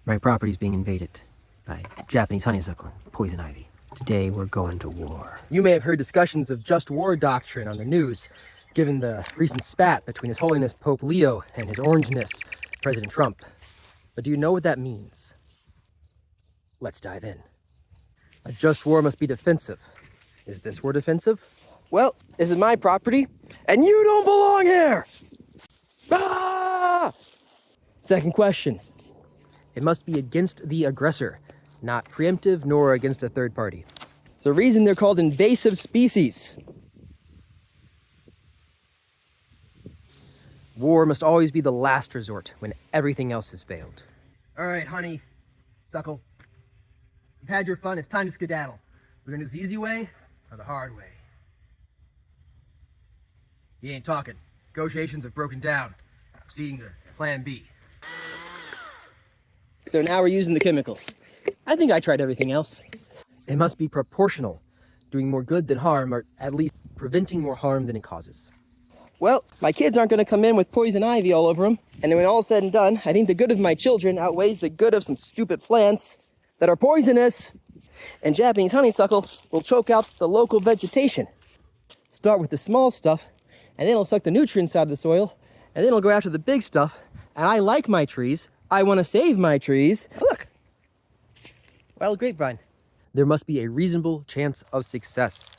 My property's being invaded by Japanese honeysuckle and poison ivy. Today we're going to war. You may have heard discussions of just war doctrine on the news, given the recent spat between His Holiness Pope Leo and His Orangeness President Trump. But do you know what that means? Let's dive in. A just war must be defensive. Is this war defensive? Well, this is my property, and you don't belong here! Ah! Second question. It must be against the aggressor, not preemptive nor against a third party. The reason they're called invasive species. War must always be the last resort when everything else has failed. All right, honey, suckle. You've had your fun. It's time to skedaddle. We're gonna do this the easy way or the hard way. He ain't talking. Negotiations have broken down. Proceeding to plan B. So now we're using the chemicals. I think I tried everything else. It must be proportional, doing more good than harm, or at least preventing more harm than it causes. Well, my kids aren't going to come in with poison ivy all over them. And when all is said and done, I think the good of my children outweighs the good of some stupid plants that are poisonous. And Japanese honeysuckle will choke out the local vegetation. Start with the small stuff, and then it'll suck the nutrients out of the soil, and then it'll go after the big stuff. And I like my trees. I want to save my trees. Look, wild grapevine. There must be a reasonable chance of success.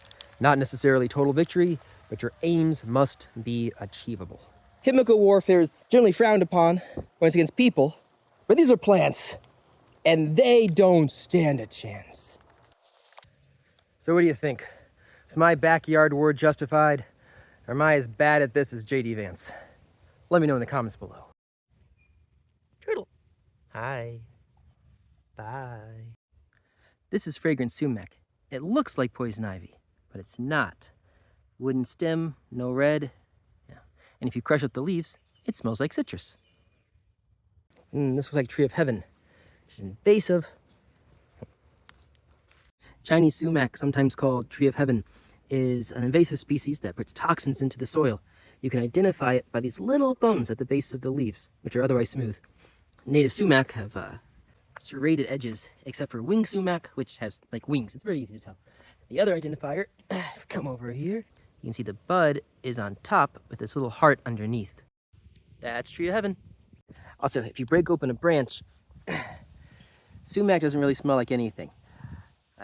Not necessarily total victory, but your aims must be achievable. Chemical warfare is generally frowned upon when it's against people, but these are plants, and they don't stand a chance. So what do you think? Is my backyard war justified? Or am I as bad at this as J.D. Vance? Let me know in the comments below. Turtle. Hi. Bye. This is fragrant sumac. It looks like poison ivy, but it's not. Wooden stem, no red. Yeah. And if you crush up the leaves, it smells like citrus. This looks like tree of heaven. It's invasive. Chinese sumac, sometimes called tree of heaven, is an invasive species that puts toxins into the soil. You can identify it by these little bones at the base of the leaves, which are otherwise smooth. Native sumac have serrated edges, except for wing sumac, which has like wings. It's very easy to tell. The other identifier, come over here, you can see the bud is on top with this little heart underneath. That's tree of heaven. Also, if you break open a branch, sumac doesn't really smell like anything.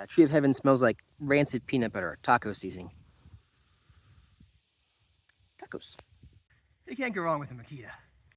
Tree of heaven smells like rancid peanut butter or taco seasoning. Tacos. You can't go wrong with a Makita.